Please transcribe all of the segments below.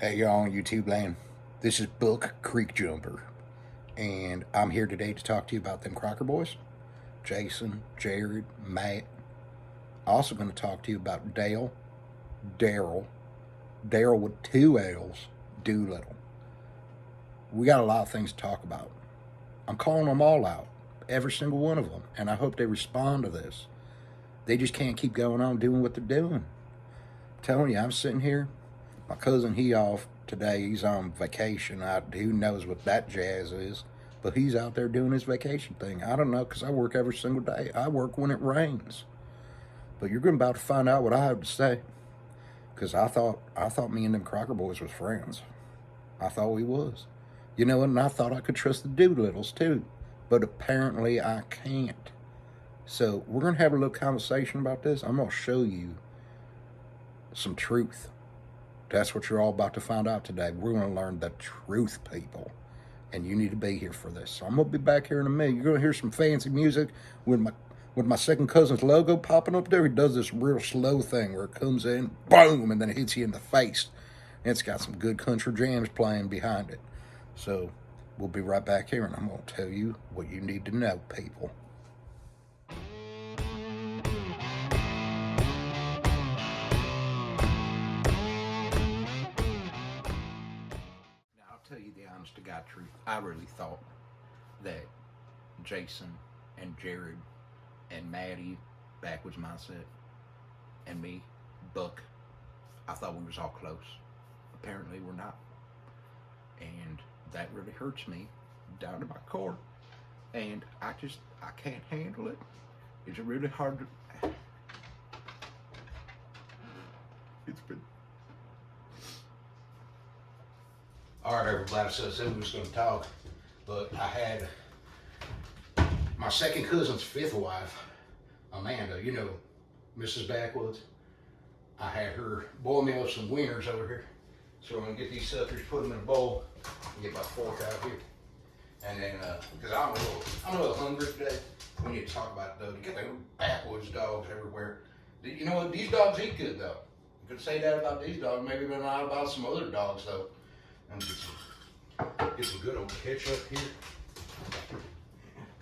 Hey y'all on YouTube land, this is Buck Creek Jumper, and I'm here today to talk to you about them Crocker boys, Jason, Jared, Matt. Also going to talk to you about Daryl with two L's, Dolittle. We got a lot of things to talk about. I'm calling them all out, every single one of them, and I hope they respond to this. They just can't keep going on doing what they're doing. I'm telling you, I'm sitting here. My cousin, he off today. He's on vacation. Who knows what that jazz is? But he's out there doing his vacation thing. I don't know, because I work every single day. I work when it rains. But you're about to find out what I have to say. Because I thought me and them Crocker boys was friends. I thought we was. You know, and I thought I could trust the Dolittles too. But apparently I can't. So we're going to have a little conversation about this. I'm going to show you some truth. That's what you're all about to find out today. We're going to learn the truth, people. And you need to be here for this. So I'm going to be back here in a minute. You're going to hear some fancy music with my second cousin's logo popping up there. He does this real slow thing where it comes in, boom, and then it hits you in the face. And it's got some good country jams playing behind it. So we'll be right back here, and I'm going to tell you what you need to know, people. Tell you the honest to God truth, I really thought that Jason and Jared and Maddie, Backwoods Mindset, and me, Buck, I thought we was all close. Apparently we're not. And that really hurts me down to my core. And I can't handle it. It's really hard to... It's been... All right, everybody, so I said we was going to talk, but I had my second cousin's fifth wife, Amanda, you know, Mrs. Backwoods. I had her boil me up some wieners over here. So I'm going to get these suckers, put them in a bowl, and get my fork out here. And then, because I'm a little hungry today. We need to talk about it, though. You get the backwoods dogs everywhere. You know what? These dogs eat good, though. You could say that about these dogs. Maybe they're not about some other dogs, though. I'm gonna get some good old ketchup here.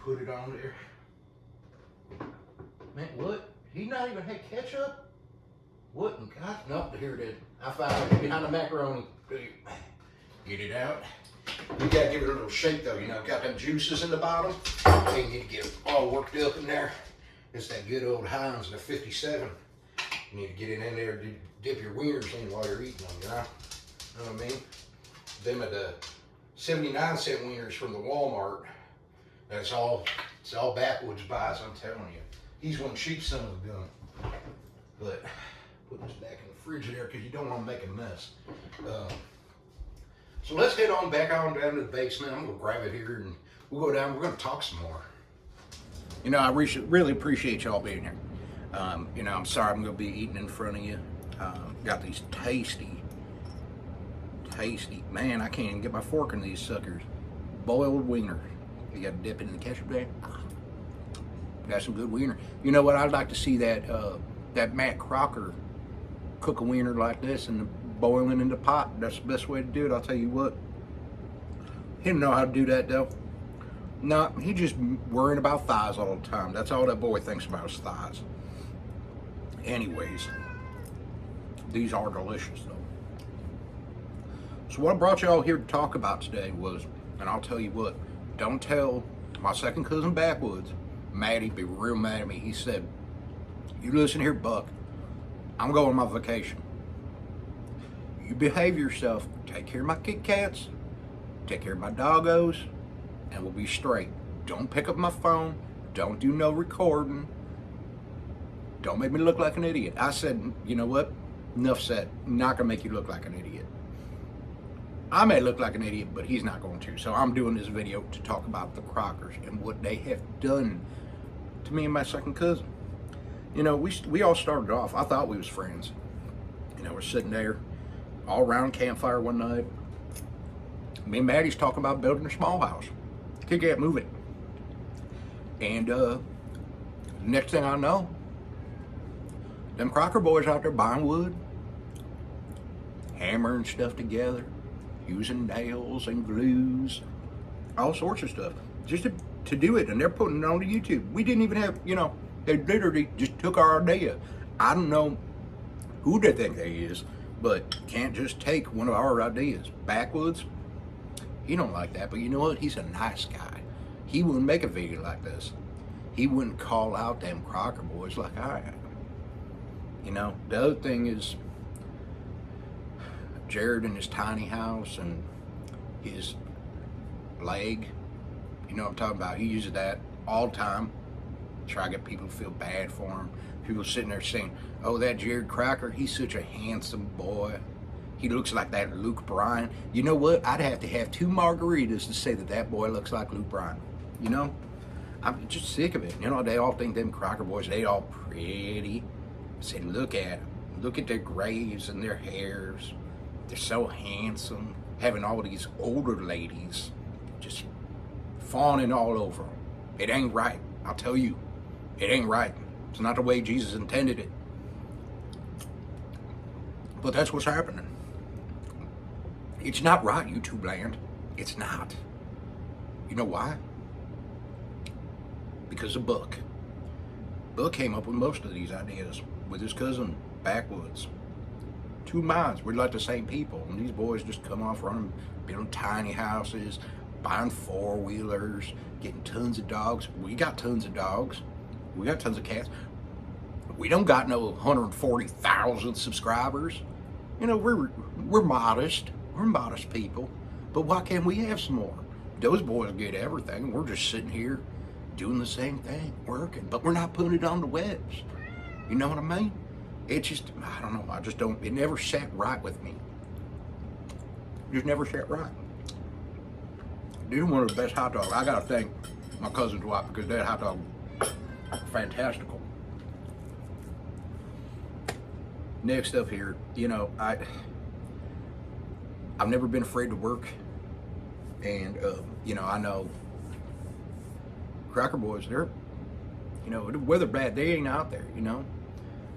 Put it on there. Man, what? He not even had ketchup? What in God? No, here it is. I found it behind the macaroni. Get it out. You gotta give it a little shake though, you know. Got them juices in the bottom. You need to get them all worked up in there. It's that good old Heinz, the 57. You need to get it in there, dip your wieners in while you're eating them, you know? Know what I mean? Them at the 79-cent wieners from the Walmart. It's all Backwoods buys, I'm telling you. He's one cheap son of a gun. But put this back in the fridge there because you don't want to make a mess. So let's head on back on down to the basement. I'm gonna grab it here and we'll go down. We're gonna talk some more. You know, I really appreciate y'all being here. You know, I'm sorry I'm gonna be eating in front of you. Got these tasty, man, I can't even get my fork in these suckers. Boiled wiener. You got to dip it in the ketchup there. Got some good wiener. You know what? I'd like to see that Matt Crocker cook a wiener like this and boiling in the pot. That's the best way to do it. I'll tell you what. He didn't know how to do that though. No, he just worrying about thighs all the time. That's all that boy thinks about is thighs. Anyways, these are delicious though. So what I brought y'all here to talk about today was, and I'll tell you what, don't tell my second cousin Backwoods, Maddie be real mad at me. He said, you listen here, Buck, I'm going on my vacation. You behave yourself, take care of my Kit Kats, take care of my doggos, and we'll be straight. Don't pick up my phone, don't do no recording, don't make me look like an idiot. I said, you know what, enough said, I'm not gonna make you look like an idiot. I may look like an idiot, but he's not going to. So I'm doing this video to talk about the Crockers and what they have done to me and my second cousin. You know, we all started off, I thought we was friends. You know, we're sitting there all around campfire one night. Me and Maddie's talking about building a small house. Could get moving. And next thing I know, them Crocker boys out there buying wood, hammering stuff together, using nails and glues, all sorts of stuff, just to do it. And they're putting it on YouTube. We didn't even have, they literally just took our idea. I don't know who they think they is, but can't just take one of our ideas. Backwoods, he don't like that, but you know what? He's a nice guy. He wouldn't make a video like this. He wouldn't call out them Crocker boys like I am. The other thing is Jared in his tiny house and his leg. You know what I'm talking about? He uses that all the time. Try to get people to feel bad for him. People sitting there saying, oh, that Jared Crocker, he's such a handsome boy. He looks like that Luke Bryan. You know what? I'd have to have 2 margaritas to say that boy looks like Luke Bryan. I'm just sick of it. They all think them Crocker boys, they all pretty. I said, look at them. Look at their graves and their hairs. They're so handsome. Having all these older ladies just fawning all over them. It ain't right. I'll tell you. It ain't right. It's not the way Jesus intended it. But that's what's happening. It's not right, YouTube land. It's not. You know why? Because of Buck. Buck came up with most of these ideas with his cousin, Backwoods. 2 minds. We're like the same people. And these boys just come off running, building tiny houses, buying 4-wheelers, getting tons of dogs. We got tons of dogs. We got tons of cats. We don't got no 140,000 subscribers. We're modest. We're modest people. But why can't we have some more? Those boys get everything. We're just sitting here doing the same thing, working. But we're not putting it on the webs. You know what I mean? It just, I don't know. I just don't, it never sat right with me. It just never sat right. Dude, one of the best hot dogs. I gotta thank my cousin's wife because that hot dog, fantastical. Next up here, I've never been afraid to work, and I know Crocker boys, they're, the weather bad, they ain't out there, I'm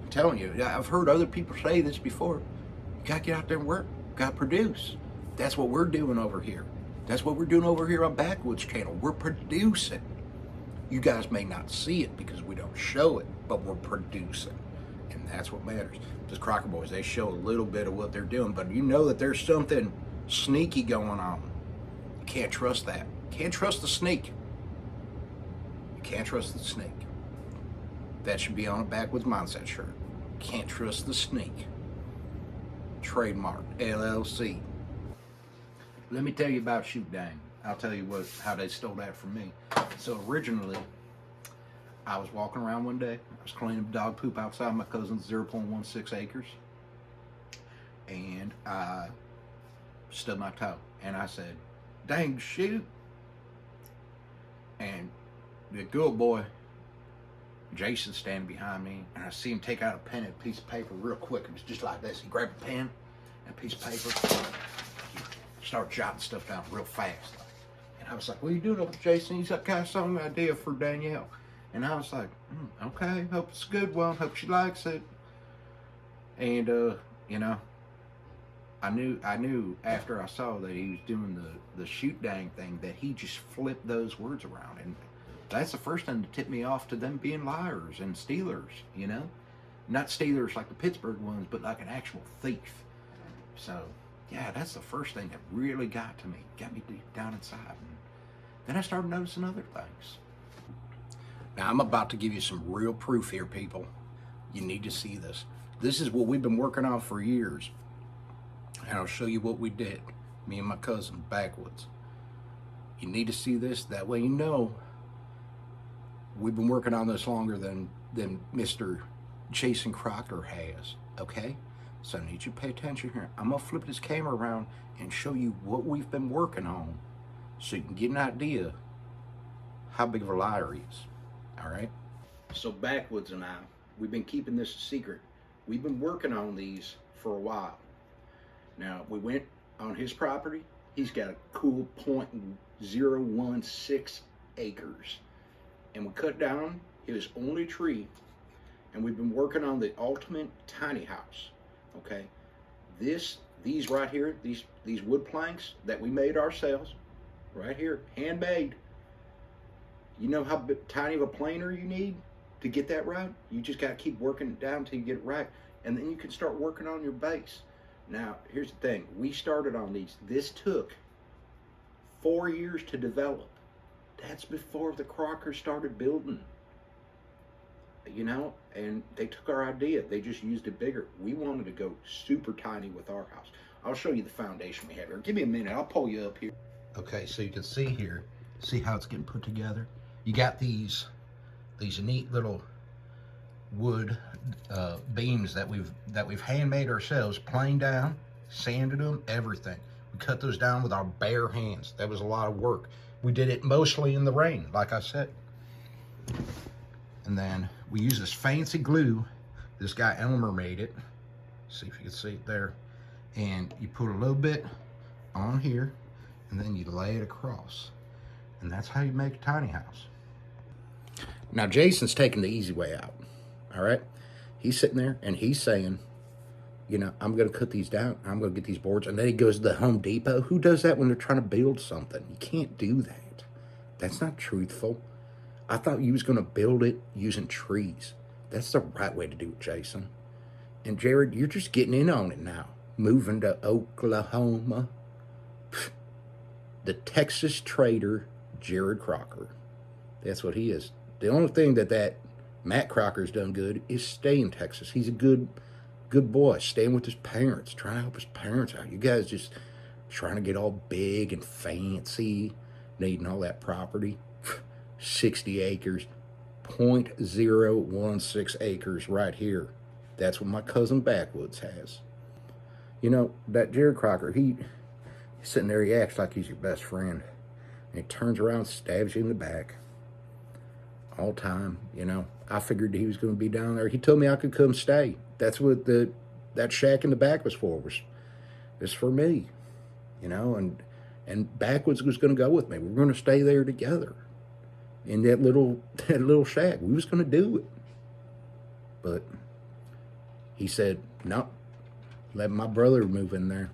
telling you, I've heard other people say this before. You gotta get out there and work, gotta produce. That's what we're doing over here. That's what we're doing over here on Backwoods channel. We're producing. You guys may not see it because we don't show it, but we're producing. And that's what matters. Those Crocker boys, they show a little bit of what they're doing, but you know that there's something sneaky going on. You can't trust that. Can't trust the sneak. You can't trust the snake. That should be on a Backwoods Mindset shirt. Can't trust the sneak. Trademark, LLC. Let me tell you about SHOOTDANG. I'll tell you how they stole that from me. So originally, I was walking around one day. I was cleaning dog poop outside my cousin's 0.16 acres. And I stubbed my toe. And I said, dang, shoot. And the good boy, Jason, standing behind me. And I see him take out a pen and a piece of paper real quick. It was just like this. He grabbed a pen and a piece of paper. He started jotting stuff down real fast. And I was like, what are you doing up, Jason? He's got kind of some idea for Danielle. And I was like, okay, hope it's a good one. Hope she likes it. And, I knew after I saw that he was doing the SHOOTDANG thing that he just flipped those words around. And that's the first thing to tip me off to them being liars and stealers, Not stealers like the Pittsburgh ones, but like an actual thief. So, yeah, that's the first thing that really got to me. Got me deep down inside. And then I started noticing other things. Now, I'm about to give you some real proof here, people. You need to see this. This is what we've been working on for years. And I'll show you what we did. Me and my cousin, Backwoods. You need to see this. That way you know we've been working on this longer than Mr. Jason Crocker has. Okay? So I need you to pay attention here. I'm going to flip this camera around and show you what we've been working on so you can get an idea how big of a liar he is. All right? So Backwoods and I, we've been keeping this a secret. We've been working on these for a while. Now, we went on his property. He's got a cool 0.016 acres. And we cut down his only tree, and we've been working on the ultimate tiny house. Okay? This these right here, these wood planks that we made ourselves, right here, handmade. You know how tiny of a planer you need to get that right? You just got to keep working it down until you get it right. And then you can start working on your base. Now, here's the thing. We started on these. This took 4 years to develop. That's before the Crockers started building. You know, and they took our idea. They just used it bigger. We wanted to go super tiny with our house. I'll show you the foundation we have here. Give me a minute. I'll pull you up here. Okay, so you can see here. See how it's getting put together? You got these neat little wood beams that we've handmade ourselves, planed down, sanded them, everything. We cut those down with our bare hands. That was a lot of work. We did it mostly in the rain, like I said. And then we use this fancy glue. This guy Elmer made it. See if you can see it there. And you put a little bit on here, and then you lay it across. And that's how you make a tiny house. Now Jason's taking the easy way out, all right? He's sitting there and he's saying, you know, I'm gonna cut these down, I'm gonna get these boards, and then he goes to the Home Depot. Who does that when they're trying to build something? You can't do that. That's not truthful. I thought you was gonna build it using trees. That's the right way to do it, Jason. And Jared, you're just getting in on it now. Moving to Oklahoma. The Texas trader, Jared Crocker. That's what he is. The only thing that Matt Crocker's done good is stay in Texas. He's a good boy, staying with his parents, trying to help his parents out. You guys just trying to get all big and fancy, needing all that property. 60 acres, 0.016 acres right here. That's what my cousin Backwoods has. You know, that Jared Crocker, he's sitting there, he acts like he's your best friend. And he turns around, stabs you in the back. All time, you know. I figured he was going to be down there. He told me I could come stay. That's what that shack in the back was for. Was for me, you know. And Backwoods was going to go with me. We were going to stay there together in that little shack. We was going to do it, but he said no. Let my brother move in there.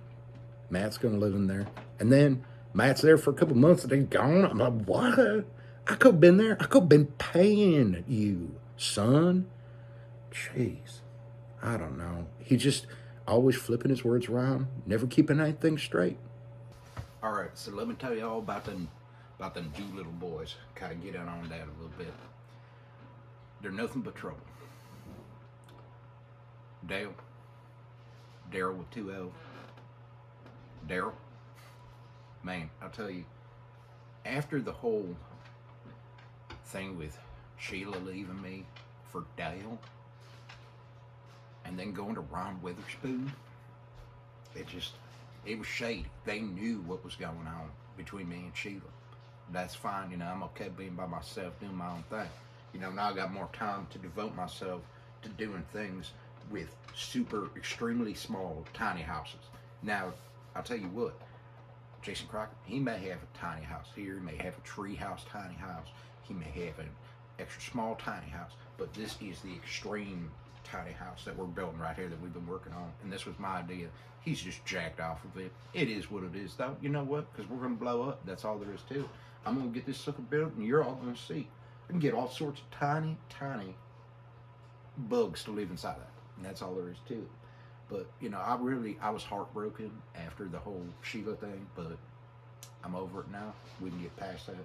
Matt's going to live in there, and then Matt's there for a couple months and then gone. I'm like, what? I could have been there. I could have been paying you, son. Jeez. I don't know. He just always flipping his words around, never keeping anything straight. All right, so let me tell you all about them Doolittle boys. Kind of get in on that a little bit. They're nothing but trouble. Daryl with 2 L. Daryl. Man, I'll tell you, after the whole thing with Sheila leaving me for Dale and then going to Ron Witherspoon, it was shady. They knew what was going on between me and Sheila. That's fine, you know, I'm okay being by myself, doing my own thing. You know, now I got more time to devote myself to doing things with super, extremely small, tiny houses. Now, I'll tell you what, Jason Crocker, he may have a tiny house here, he may have a tree house, tiny house, he may have an extra small tiny house, but this is the extreme tiny house that we're building right here that we've been working on, and this was my idea. He's just jacked off of it. It is what it is, though. You know what? Because we're going to blow up. That's all there is to it. I'm going to get this sucker built, and you're all going to see. I can get all sorts of tiny, tiny bugs to live inside of that, and that's all there is to it. But, you know, I was heartbroken after the whole Sheila thing, but I'm over it now. We can get past that.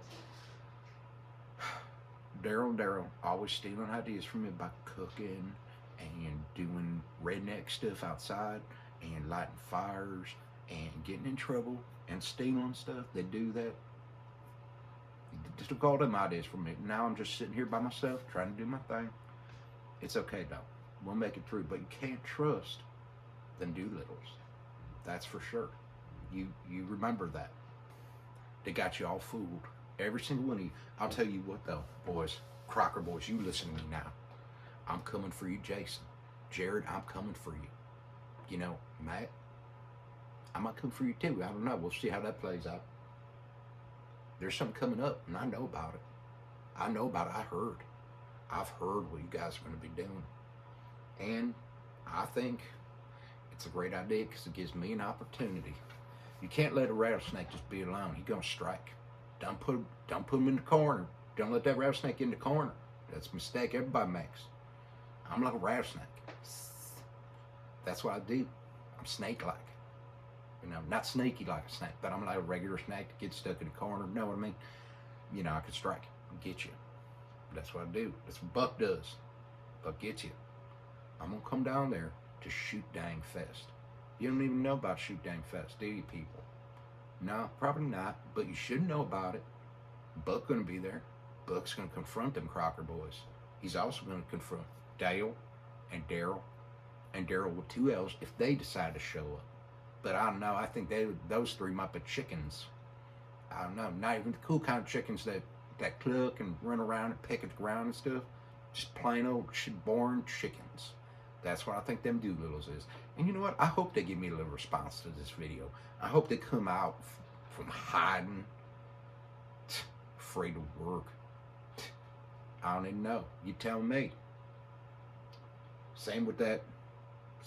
Daryl, always stealing ideas from me by cooking and doing redneck stuff outside and lighting fires and getting in trouble and stealing stuff. They do that. Just took all them ideas from me. Now I'm just sitting here by myself trying to do my thing. It's okay, though. We'll make it through. But you can't trust them Dolittles. That's for sure. You remember that. They got you all fooled. Every single one of you. I'll tell you what, though, boys, Crocker boys, you listen to me now. I'm coming for you, Jason. Jared, I'm coming for you. You know, Matt, I might come for you too. I don't know. We'll see how that plays out. There's something coming up, and I know about it. I know about it. I've heard what you guys are going to be doing. And I think It's a great idea because it gives me an opportunity. You can't let a rattlesnake just be alone. He's gonna strike. Don't put him in the corner. Don't let that rattlesnake in the corner. That's a mistake everybody makes. I'm like a rattlesnake. That's what I do. I'm snake-like. You know, not sneaky like a snake, but I'm like a regular snake that gets stuck in the corner. You know what I mean? You know, I can strike and get you. That's what I do. That's what Buck does. Buck gets you. I'm gonna come down there to SHOOTDANG FEST. You don't even know about SHOOTDANG FEST, do you, people? No, probably not, but you should know about it. Buck's gonna be there. Buck's gonna confront them Crocker boys. He's also gonna confront Dale and Daryl with 2 L's if they decide to show up. But I don't know, I think those 3 might be chickens. I don't know, not even the cool kind of chickens that cluck and run around and peck at the ground and stuff. Just plain old boring chickens. That's what I think them Dolittles is. And you know what? I hope they give me a little response to this video. I hope they come out from hiding, afraid to work. I don't even know. You tell me. Same with that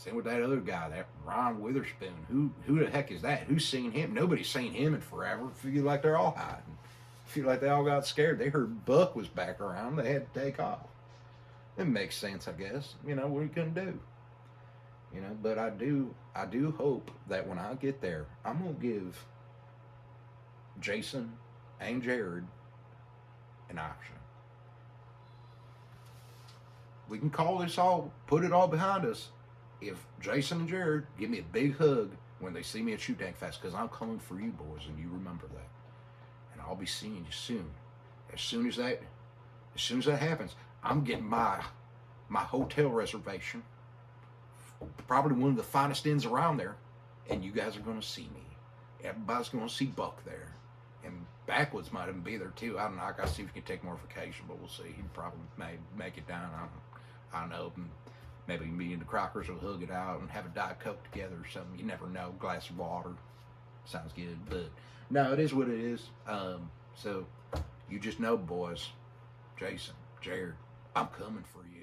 other guy, that Ron Witherspoon. Who the heck is that? Who's seen him? Nobody's seen him in forever. Feel like they're all hiding. Feel like they all got scared. They heard Buck was back around. They had to take off. It makes sense, I guess. You know, what are you gonna do? You know, but I do hope that when I get there, I'm gonna give Jason and Jared an option. We can call this all, put it all behind us, if Jason and Jared give me a big hug when they see me at SHOOTDANG FEST, because I'm coming for you boys, and you remember that. And I'll be seeing you soon. As soon as that happens, I'm getting my hotel reservation, probably one of the finest inns around there, and you guys are going to see me. Everybody's going to see Buck there, and Backwoods might even be there too. I don't know. I got to see if he can take more vacation, but we'll see. He probably may make it down. I don't know. Maybe me and the Crockers will hug it out and have a Diet Coke together or something. You never know. Glass of water. Sounds good. But no, it is what it is. So you just know, boys, Jason, Jared, I'm coming for you.